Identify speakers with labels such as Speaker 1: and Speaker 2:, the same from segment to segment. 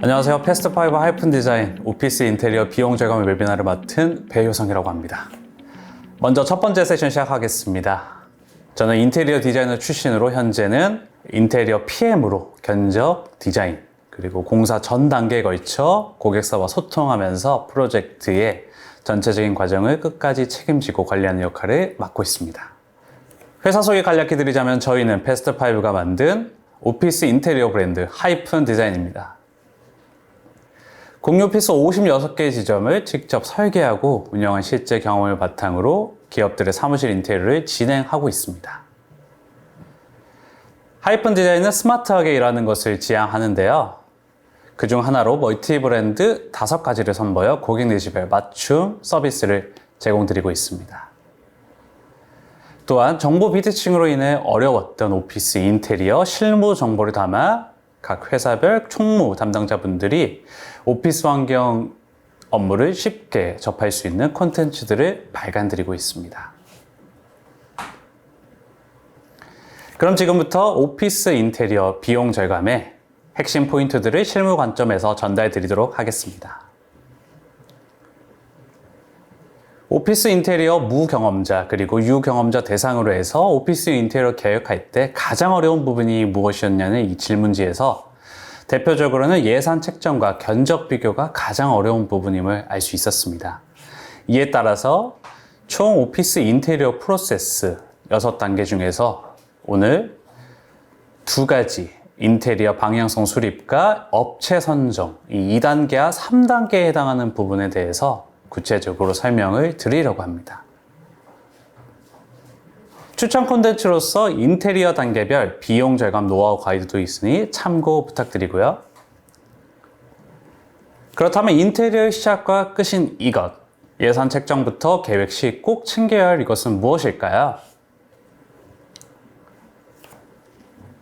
Speaker 1: 안녕하세요. 패스트5 하이픈 디자인 오피스 인테리어 비용 절감 웨비나를 맡은 배효성이라고 합니다. 먼저 첫 번째 세션 시작하겠습니다. 저는 인테리어 디자이너 출신으로 현재는 인테리어 PM으로 견적, 디자인, 그리고 공사 전 단계에 걸쳐 고객사와 소통하면서 프로젝트의 전체적인 과정을 끝까지 책임지고 관리하는 역할을 맡고 있습니다. 회사 소개 간략히 드리자면 저희는 패스트5가 만든 오피스 인테리어 브랜드 하이픈 디자인입니다. 공유 오피스 56개 지점을 직접 설계하고 운영한 실제 경험을 바탕으로 기업들의 사무실 인테리어를 진행하고 있습니다. 하이픈 디자인은 스마트하게 일하는 것을 지향하는데요. 그중 하나로 멀티 브랜드 5가지를 선보여 고객 니즈별 맞춤 서비스를 제공드리고 있습니다. 또한 정보 비대칭으로 인해 어려웠던 오피스 인테리어 실무 정보를 담아 각 회사별 총무 담당자분들이 오피스 환경 업무를 쉽게 접할 수 있는 콘텐츠들을 발간드리고 있습니다. 그럼 지금부터 오피스 인테리어 비용 절감의 핵심 포인트들을 실무 관점에서 전달 드리도록 하겠습니다. 오피스 인테리어 무경험자 그리고 유경험자 대상으로 해서 오피스 인테리어 계획할 때 가장 어려운 부분이 무엇이었냐는 이 질문지에서 대표적으로는 예산 책정과 견적 비교가 가장 어려운 부분임을 알 수 있었습니다. 이에 따라서 총 오피스 인테리어 프로세스 6단계 중에서 오늘 2가지 인테리어 방향성 수립과 업체 선정 이 2단계와 3단계에 해당하는 부분에 대해서 구체적으로 설명을 드리려고 합니다. 추천 콘텐츠로서 인테리어 단계별 비용 절감 노하우 가이드도 있으니 참고 부탁드리고요. 그렇다면 인테리어의 시작과 끝인 이것, 예산 책정부터 계획 시 꼭 챙겨야 할 이것은 무엇일까요?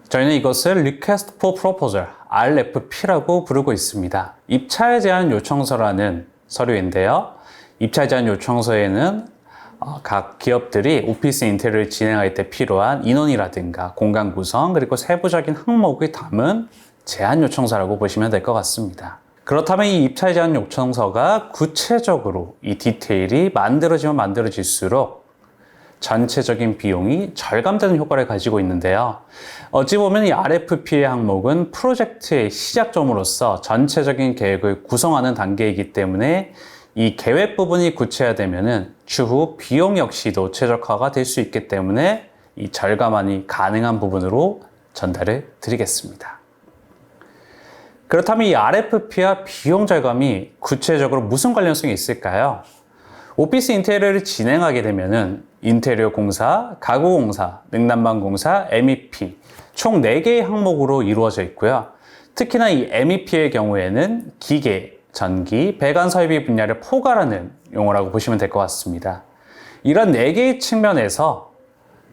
Speaker 1: 저희는 이것을 Request for Proposal, RFP라고 부르고 있습니다. 입찰 제안 요청서라는 서류인데요. 입찰 제안 요청서에는 각 기업들이 오피스 인테리어를 진행할 때 필요한 인원이라든가 공간 구성 그리고 세부적인 항목을 담은 제안 요청서라고 보시면 될 것 같습니다. 그렇다면 이 입찰 제안 요청서가 구체적으로 이 디테일이 만들어지면 만들어질수록 전체적인 비용이 절감되는 효과를 가지고 있는데요. 어찌 보면 이 RFP의 항목은 프로젝트의 시작점으로서 전체적인 계획을 구성하는 단계이기 때문에 이 계획 부분이 구체화되면은 추후 비용 역시도 최적화가 될 수 있기 때문에 이 절감안이 가능한 부분으로 전달을 드리겠습니다. 그렇다면 이 RFP와 비용 절감이 구체적으로 무슨 관련성이 있을까요? 오피스 인테리어를 진행하게 되면은 인테리어 공사, 가구 공사, 냉난방 공사, MEP 총 4개의 항목으로 이루어져 있고요. 특히나 이 MEP의 경우에는 기계, 전기, 배관 설비 분야를 포괄하는 용어라고 보시면 될 것 같습니다. 이런 4개의 측면에서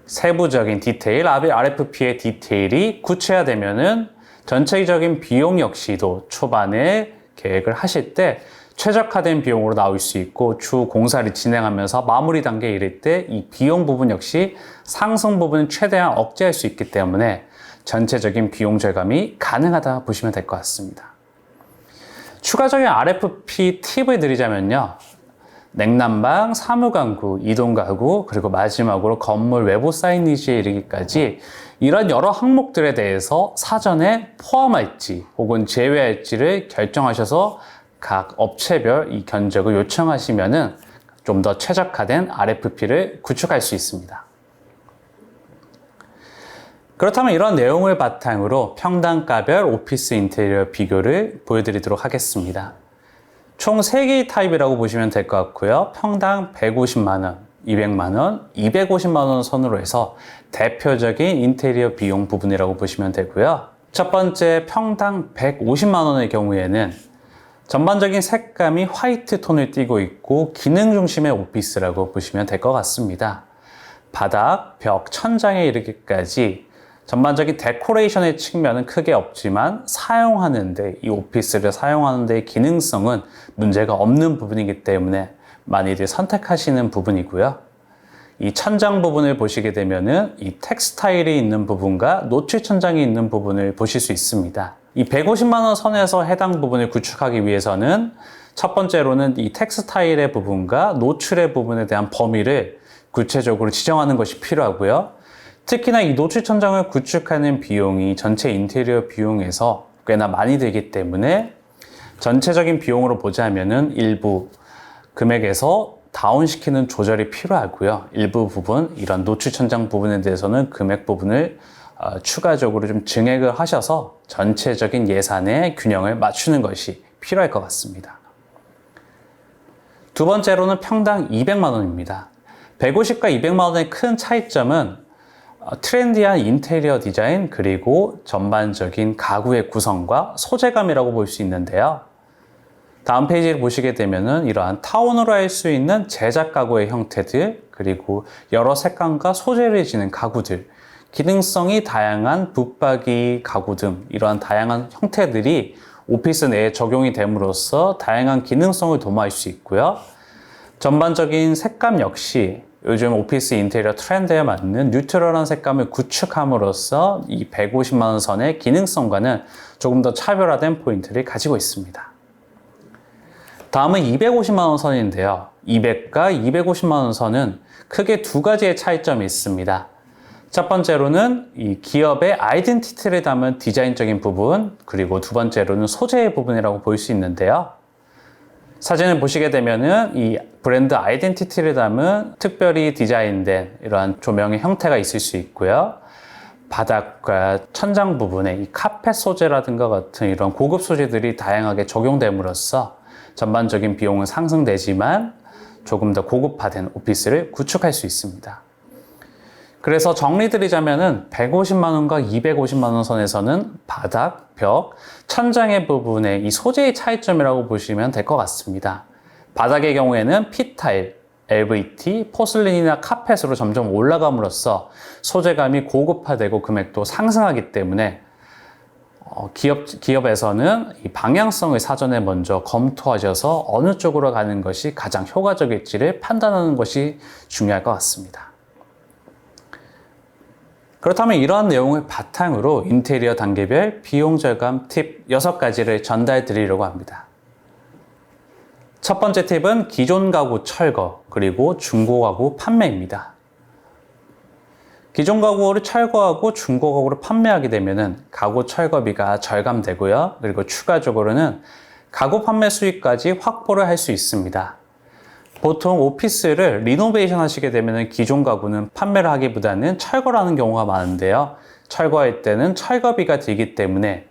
Speaker 1: 세부적인 디테일, RFP의 디테일이 구체화되면은 전체적인 비용 역시도 초반에 계획을 하실 때 최적화된 비용으로 나올 수 있고 추후 공사를 진행하면서 마무리 단계에 이를 때 이 비용 부분 역시 상승 부분을 최대한 억제할 수 있기 때문에 전체적인 비용 절감이 가능하다 보시면 될 것 같습니다. 추가적인 RFP 팁을 드리자면요. 냉난방, 사무강구, 이동가구, 그리고 마지막으로 건물 외부 사이니지에 이르기까지 이런 여러 항목들에 대해서 사전에 포함할지 혹은 제외할지를 결정하셔서 각 업체별 이 견적을 요청하시면은 좀 더 최적화된 RFP를 구축할 수 있습니다. 그렇다면 이런 내용을 바탕으로 평당가별 오피스 인테리어 비교를 보여드리도록 하겠습니다. 총 3개의 타입이라고 보시면 될 것 같고요. 평당 150만원, 200만원, 250만원 선으로 해서 대표적인 인테리어 비용 부분이라고 보시면 되고요. 첫 번째 평당 150만원의 경우에는 전반적인 색감이 화이트 톤을 띠고 있고 기능 중심의 오피스라고 보시면 될 것 같습니다. 바닥, 벽, 천장에 이르기까지 전반적인 데코레이션의 측면은 크게 없지만 사용하는데 이 오피스를 사용하는 데의 기능성은 문제가 없는 부분이기 때문에 많이들 선택하시는 부분이고요. 이 천장 부분을 보시게 되면은 이 텍스타일이 있는 부분과 노출 천장이 있는 부분을 보실 수 있습니다. 이 150만 원 선에서 해당 부분을 구축하기 위해서는 첫 번째로는 이 텍스타일의 부분과 노출의 부분에 대한 범위를 구체적으로 지정하는 것이 필요하고요. 특히나 이 노출 천장을 구축하는 비용이 전체 인테리어 비용에서 꽤나 많이 들기 때문에 전체적인 비용으로 보자면은 일부 금액에서 다운시키는 조절이 필요하고요. 일부 부분, 이런 노출 천장 부분에 대해서는 금액 부분을 추가적으로 좀 증액을 하셔서 전체적인 예산의 균형을 맞추는 것이 필요할 것 같습니다. 두 번째로는 평당 200만 원입니다. 150과 200만 원의 큰 차이점은 트렌디한 인테리어 디자인 그리고 전반적인 가구의 구성과 소재감이라고 볼 수 있는데요. 다음 페이지를 보시게 되면은 이러한 타원으로 할 수 있는 제작 가구의 형태들, 그리고 여러 색감과 소재를 지닌 가구들, 기능성이 다양한 붙박이 가구 등 이러한 다양한 형태들이 오피스 내에 적용이 됨으로써 다양한 기능성을 도모할 수 있고요. 전반적인 색감 역시 요즘 오피스 인테리어 트렌드에 맞는 뉴트럴한 색감을 구축함으로써 이 150만 원 선의 기능성과는 조금 더 차별화된 포인트를 가지고 있습니다. 다음은 250만 원 선인데요. 200과 250만 원 선은 크게 두 가지의 차이점이 있습니다. 첫 번째로는 이 기업의 아이덴티티를 담은 디자인적인 부분, 그리고 두 번째로는 소재의 부분이라고 볼 수 있는데요. 사진을 보시게 되면은 이 브랜드 아이덴티티를 담은 특별히 디자인된 이러한 조명의 형태가 있을 수 있고요. 바닥과 천장 부분에 이 카펫 소재라든가 같은 이런 고급 소재들이 다양하게 적용됨으로써 전반적인 비용은 상승되지만 조금 더 고급화된 오피스를 구축할 수 있습니다. 그래서 정리드리자면은 150만 원과 250만 원 선에서는 바닥, 벽, 천장의 부분에 이 소재의 차이점이라고 보시면 될 것 같습니다. 바닥의 경우에는 P타일, LVT, 포슬린이나 카펫으로 점점 올라감으로써 소재감이 고급화되고 금액도 상승하기 때문에 기업에서는 이 방향성을 사전에 먼저 검토하셔서 어느 쪽으로 가는 것이 가장 효과적일지를 판단하는 것이 중요할 것 같습니다. 그렇다면 이러한 내용을 바탕으로 인테리어 단계별 비용 절감 팁 6가지를 전달 드리려고 합니다. 첫 번째 팁은 기존 가구 철거, 그리고 중고 가구 판매입니다. 기존 가구를 철거하고 중고 가구를 판매하게 되면은 가구 철거비가 절감되고요. 그리고 추가적으로는 가구 판매 수익까지 확보를 할 수 있습니다. 보통 오피스를 리노베이션 하시게 되면 기존 가구는 판매를 하기보다는 철거를 하는 경우가 많은데요. 철거할 때는 철거비가 들기 때문에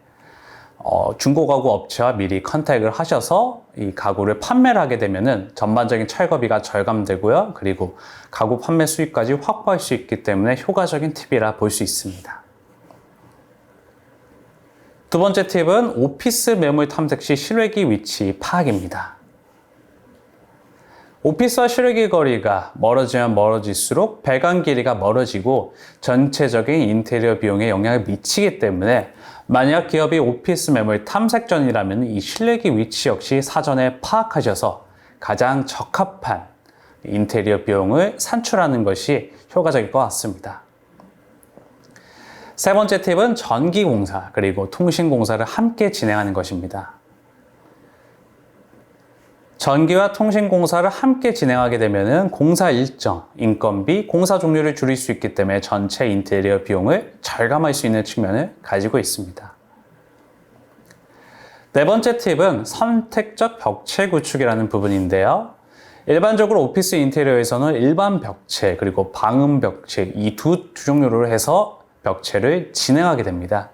Speaker 1: 중고 가구 업체와 미리 컨택을 하셔서 이 가구를 판매를 하게 되면은 전반적인 철거비가 절감되고요. 그리고 가구 판매 수익까지 확보할 수 있기 때문에 효과적인 팁이라 볼 수 있습니다. 두 번째 팁은 오피스 매물 탐색 시 실외기 위치 파악입니다. 오피스와 실외기 거리가 멀어지면 멀어질수록 배관 길이가 멀어지고 전체적인 인테리어 비용에 영향을 미치기 때문에 만약 기업이 오피스 매물 탐색전이라면 이 실외기 위치 역시 사전에 파악하셔서 가장 적합한 인테리어 비용을 산출하는 것이 효과적일 것 같습니다. 세 번째 팁은 전기공사 그리고 통신공사를 함께 진행하는 것입니다. 전기와 통신공사를 함께 진행하게 되면 공사 일정, 인건비, 공사 종류를 줄일 수 있기 때문에 전체 인테리어 비용을 절감할 수 있는 측면을 가지고 있습니다. 네 번째 팁은 선택적 벽체 구축이라는 부분인데요. 일반적으로 오피스 인테리어에서는 일반 벽체 그리고 방음 벽체 이 두 종류로 해서 벽체를 진행하게 됩니다.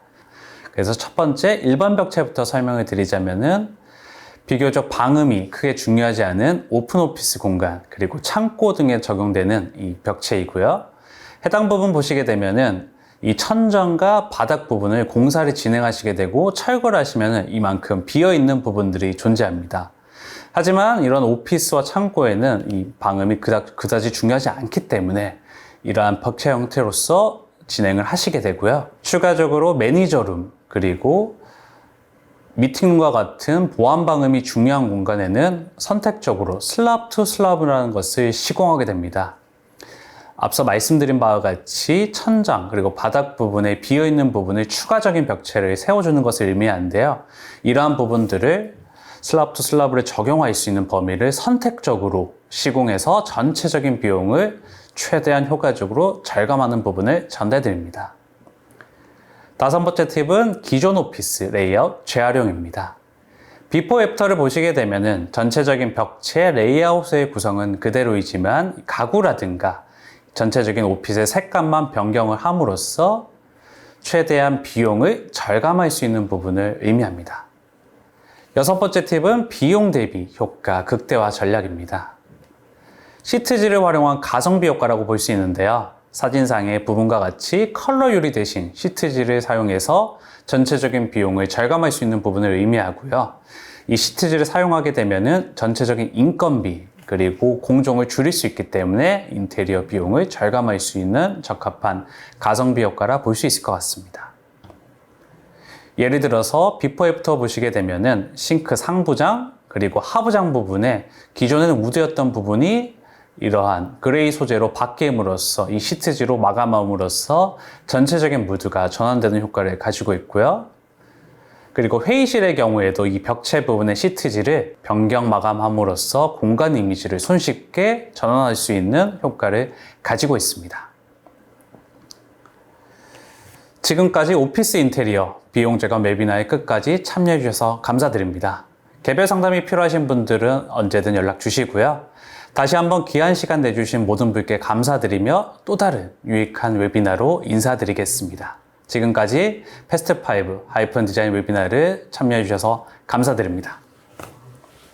Speaker 1: 그래서 첫 번째 일반 벽체부터 설명을 드리자면은 비교적 방음이 크게 중요하지 않은 오픈 오피스 공간 그리고 창고 등에 적용되는 이 벽체이고요. 해당 부분 보시게 되면은 이 천정과 바닥 부분을 공사를 진행하시게 되고 철거를 하시면은 이만큼 비어 있는 부분들이 존재합니다. 하지만 이런 오피스와 창고에는 이 방음이 그다지 중요하지 않기 때문에 이러한 벽체 형태로서 진행을 하시게 되고요. 추가적으로 매니저룸 그리고 미팅룸과 같은 보안 방음이 중요한 공간에는 선택적으로 슬랍 투 슬랍이라는 것을 시공하게 됩니다. 앞서 말씀드린 바와 같이 천장 그리고 바닥 부분에 비어있는 부분을 추가적인 벽체를 세워주는 것을 의미하는데요. 이러한 부분들을 슬라브 투 슬라브를 적용할 수 있는 범위를 선택적으로 시공해서 전체적인 비용을 최대한 효과적으로 절감하는 부분을 전달드립니다. 다섯 번째 팁은 기존 오피스 레이아웃 재활용입니다. 비포 애프터를 보시게 되면은 전체적인 벽체 레이아웃의 구성은 그대로이지만 가구라든가 전체적인 오피스의 색감만 변경을 함으로써 최대한 비용을 절감할 수 있는 부분을 의미합니다. 여섯 번째 팁은 비용 대비 효과 극대화 전략입니다. 시트지를 활용한 가성비 효과라고 볼 수 있는데요. 사진상의 부분과 같이 컬러 유리 대신 시트지를 사용해서 전체적인 비용을 절감할 수 있는 부분을 의미하고요. 이 시트지를 사용하게 되면은 전체적인 인건비 그리고 공정을 줄일 수 있기 때문에 인테리어 비용을 절감할 수 있는 적합한 가성비 효과라 볼 수 있을 것 같습니다. 예를 들어서 비포 애프터 보시게 되면은 싱크 상부장 그리고 하부장 부분에 기존에는 우드였던 부분이 이러한 그레이 소재로 바뀜으로써 이 시트지로 마감함으로써 전체적인 무드가 전환되는 효과를 가지고 있고요. 그리고 회의실의 경우에도 이 벽체 부분의 시트지를 변경 마감함으로써 공간 이미지를 손쉽게 전환할 수 있는 효과를 가지고 있습니다. 지금까지 오피스 인테리어 비용 절감 웨비나의 끝까지 참여해 주셔서 감사드립니다. 개별 상담이 필요하신 분들은 언제든 연락 주시고요. 다시 한번 귀한 시간 내주신 모든 분께 감사드리며 또 다른 유익한 웨비나로 인사드리겠습니다. 지금까지 패스트5 하이픈 디자인 웨비나를 참여해 주셔서 감사드립니다.